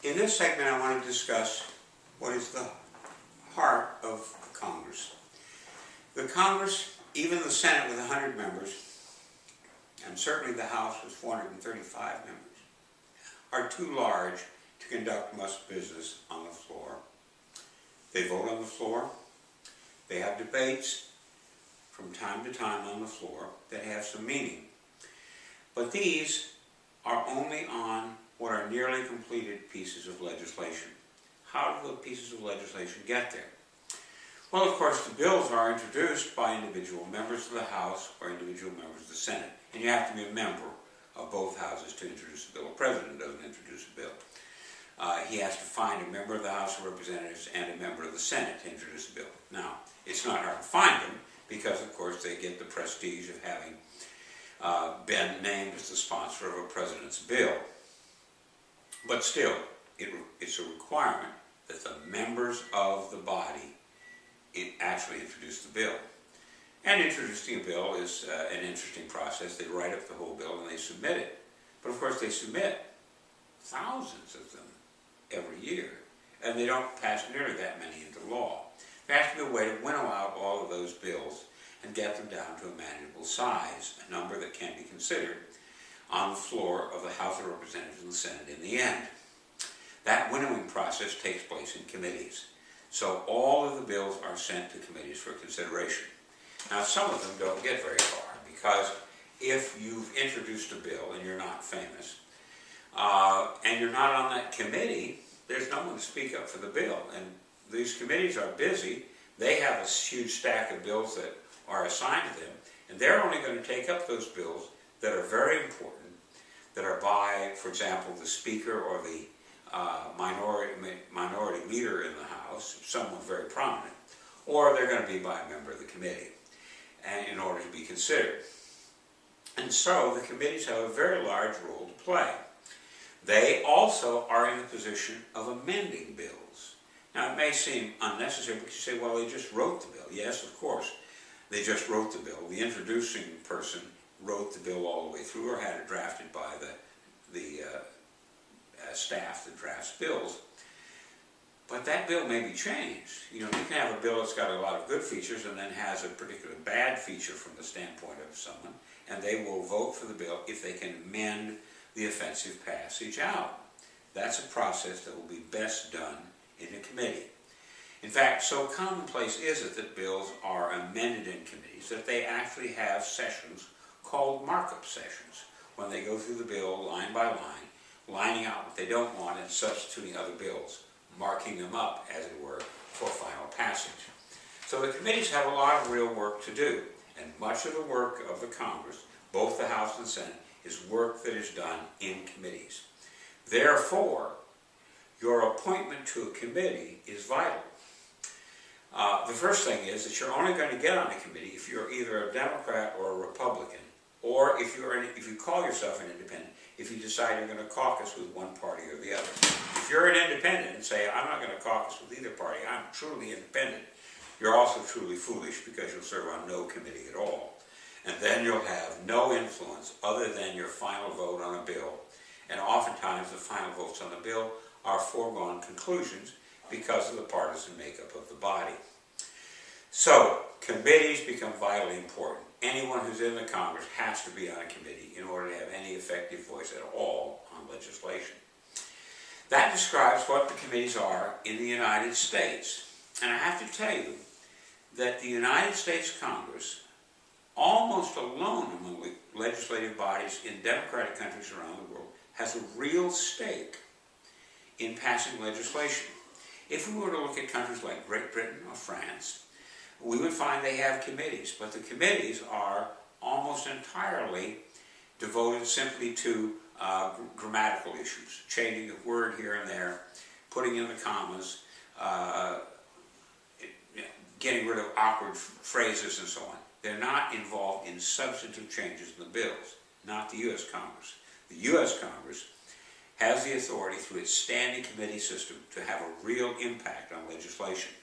In this segment, I want to discuss what is the heart of the Congress. The Congress, even the Senate with 100 members, and certainly the House with 435 members, are too large to conduct much business on the floor. They vote on the floor. They have debates from time to time on the floor that have some meaning. But these are only on what are nearly completed pieces of legislation. How do the pieces of legislation get there? Well, of course, the bills are introduced by individual members of the House or individual members of the Senate. And you have to be a member of both houses to introduce a bill. A president doesn't introduce a bill. He has to find a member of the House of Representatives and a member of the Senate to introduce a bill. Now, it's not hard to find them because, of course, they get the prestige of having been named as the sponsor of a president's bill. But still, it's a requirement that the members of the body actually introduce the bill. And introducing a bill is an interesting process. They write up the whole bill and they submit it. But of course they submit thousands of them every year. And they don't pass nearly that many into law. There has to be a way to winnow out all of those bills and get them down to a manageable size, a number that can be considered on the floor of the House of Representatives and the Senate in the end. That winnowing process takes place in committees. So all of the bills are sent to committees for consideration. Now, some of them don't get very far, because if you've introduced a bill and you're not famous, and you're not on that committee, there's no one to speak up for the bill. And these committees are busy. They have a huge stack of bills that are assigned to them, and they're only going to take up those bills that are very important, that are by, for example, the Speaker or the minority leader in the House, someone very prominent, or they're going to be by a member of the committee, and in order to be considered. And so the committees have a very large role to play. They also are in the position of amending bills. Now, it may seem unnecessary, but you say, well, they just wrote the bill. Yes, of course, they just wrote the bill. The introducing person wrote the bill all the way through, or had it drafted by the staff that drafts bills. But that bill may be changed. You know, you can have a bill that's got a lot of good features and then has a particular bad feature from the standpoint of someone, and they will vote for the bill if they can amend the offensive passage out. That's a process that will be best done in a committee. In fact, so commonplace is it that bills are amended in committees that they actually have sessions called markup sessions, when they go through the bill line by line, lining out what they don't want and substituting other bills, marking them up, as it were, for final passage. So the committees have a lot of real work to do, and much of the work of the Congress, both the House and the Senate, is work that is done in committees. Therefore, your appointment to a committee is vital. The first thing is that you're only going to get on a committee if you're either a Democrat or a Republican, or if you call yourself an independent, if you decide you're going to caucus with one party or the other. If you're an independent and say, I'm not going to caucus with either party, I'm truly independent, you're also truly foolish, because you'll serve on no committee at all. And then you'll have no influence other than your final vote on a bill. And oftentimes the final votes on the bill are foregone conclusions because of the partisan makeup of the body. So, committees become vitally important. Anyone who's in the Congress has to be on a committee in order to have any effective voice at all on legislation. That describes what the committees are in the United States. And I have to tell you that the United States Congress, almost alone among the legislative bodies in democratic countries around the world, has a real stake in passing legislation. If we were to look at countries like Great Britain or France, we would find they have committees, but the committees are almost entirely devoted simply to grammatical issues, changing a word here and there, putting in the commas, getting rid of awkward phrases and so on. They're not involved in substantive changes in the bills, not the U.S. Congress. The U.S. Congress has the authority through its standing committee system to have a real impact on legislation.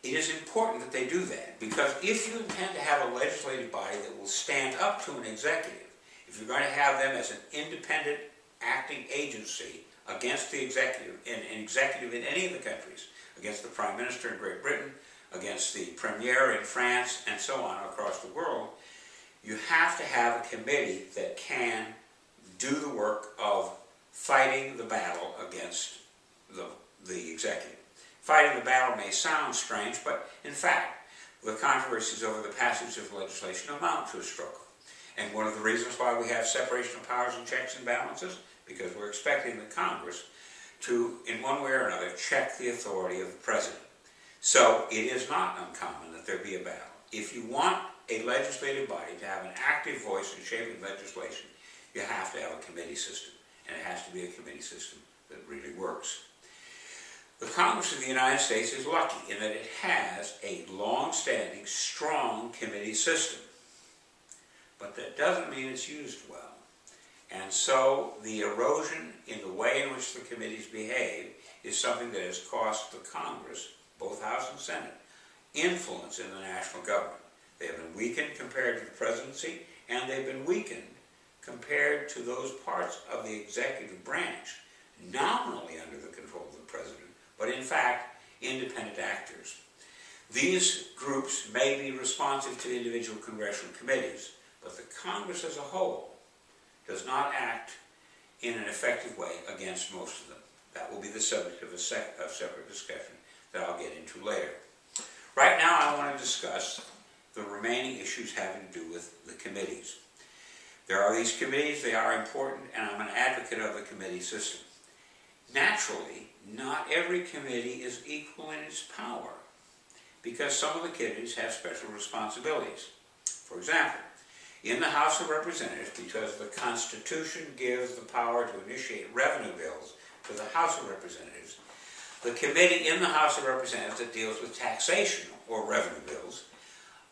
It is important that they do that, because if you intend to have a legislative body that will stand up to an executive, if you're going to have them as an independent acting agency against the executive, an executive in any of the countries, against the Prime Minister in Great Britain, against the Premier in France, and so on across the world, you have to have a committee that can do the work of fighting the battle against the executive. Fighting the battle may sound strange, but in fact, the controversies over the passage of legislation amount to a struggle. And one of the reasons why we have separation of powers and checks and balances, because we're expecting the Congress to, in one way or another, check the authority of the President. So it is not uncommon that there be a battle. If you want a legislative body to have an active voice in shaping legislation, you have to have a committee system, and it has to be a committee system that really works. The Congress of the United States is lucky in that it has a long-standing, strong committee system. But that doesn't mean it's used well. And so the erosion in the way in which the committees behave is something that has cost the Congress, both House and Senate, influence in the national government. They have been weakened compared to the presidency, and they've been weakened compared to those parts of the executive branch nominally under the control of the president, but in fact independent actors. These groups may be responsive to individual congressional committees, but the Congress as a whole does not act in an effective way against most of them. That will be the subject of a separate discussion that I'll get into later. Right now I want to discuss the remaining issues having to do with the committees. There are these committees, they are important, and I'm an advocate of the committee system. Naturally, not every committee is equal in its power, because some of the committees have special responsibilities. For example, in the House of Representatives, because the Constitution gives the power to initiate revenue bills to the House of Representatives, the committee in the House of Representatives that deals with taxation or revenue bills,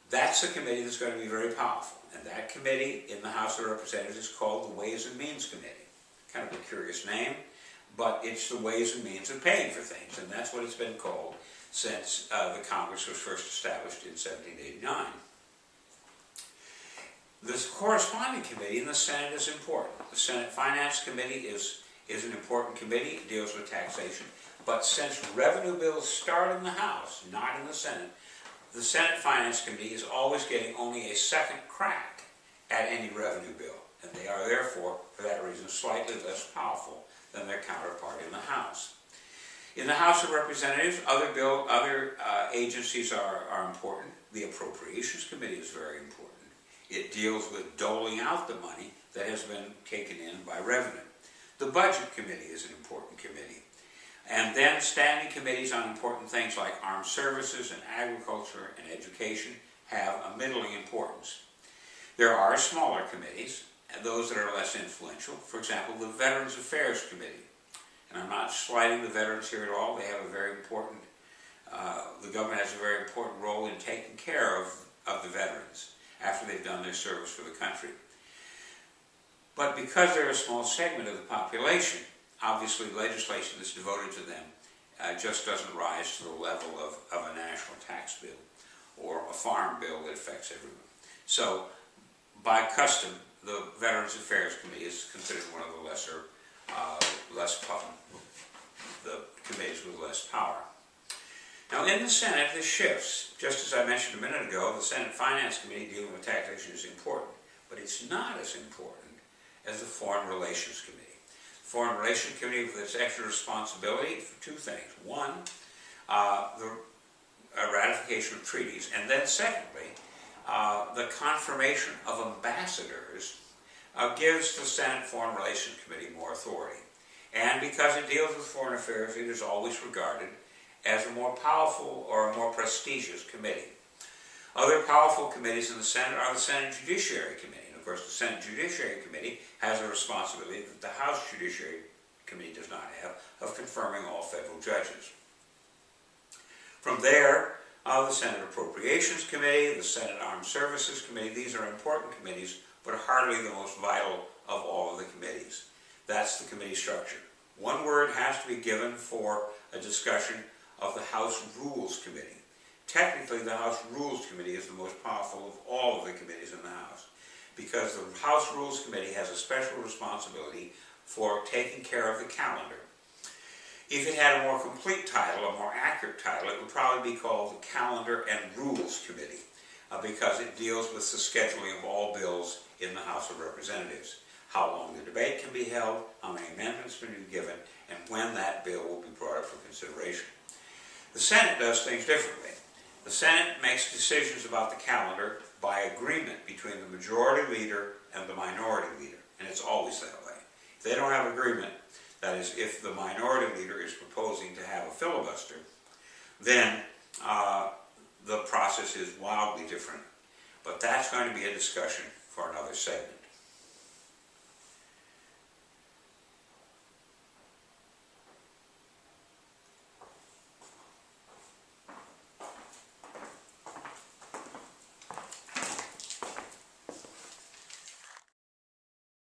that's a committee that's going to be very powerful. And that committee in the House of Representatives is called the Ways and Means Committee. Kind of a curious name, but it's the ways and means of paying for things, and that's what it's been called since the Congress was first established in 1789. This corresponding committee in the Senate is important. The Senate Finance Committee is an important committee. It deals with taxation. But since revenue bills start in the House, not in the Senate Finance Committee is always getting only a second crack at any revenue bill. And they are therefore, for that reason, slightly less powerful than their counterpart in the House. In the House of Representatives, other agencies are important. The Appropriations Committee is very important. It deals with doling out the money that has been taken in by revenue. The Budget Committee is an important committee. And then standing committees on important things like armed services and agriculture and education have a middling importance. There are smaller committees, and those that are less influential. For example, the Veterans Affairs Committee. And I'm not slighting the veterans here at all. They have a very important, the government has a very important role in taking care of the veterans after they've done their service for the country. But because they're a small segment of the population, obviously legislation that's devoted to them just doesn't rise to the level of a national tax bill or a farm bill that affects everyone. So, by custom, the Veterans Affairs Committee is considered one of the the committees with less power. Now in the Senate, this shifts. Just as I mentioned a minute ago, the Senate Finance Committee dealing with taxation is important, but it's not as important as the Foreign Relations Committee. The Foreign Relations Committee with its extra responsibility for two things. One, the ratification of treaties, and then secondly, the confirmation of ambassadors gives the Senate Foreign Relations Committee more authority. And because it deals with foreign affairs, it is always regarded as a more powerful or a more prestigious committee. Other powerful committees in the Senate are the Senate Judiciary Committee. And of course, the Senate Judiciary Committee has a responsibility that the House Judiciary Committee does not have of confirming all federal judges. From there, the Senate Appropriations Committee, the Senate Armed Services Committee, these are important committees, but hardly the most vital of all of the committees. That's the committee structure. One word has to be given for a discussion of the House Rules Committee. Technically, the House Rules Committee is the most powerful of all of the committees in the House, because the House Rules Committee has a special responsibility for taking care of the calendar. If it had a more complete title, a more accurate title, it would probably be called the Calendar and Rules Committee, because it deals with the scheduling of all bills in the House of Representatives, how long the debate can be held, how many amendments can be given, and when that bill will be brought up for consideration. The Senate does things differently. The Senate makes decisions about the calendar by agreement between the majority leader and the minority leader, and it's always that way. If they don't have agreement, that is, if the minority leader is proposing to have a filibuster, then the process is wildly different. But that's going to be a discussion for another segment.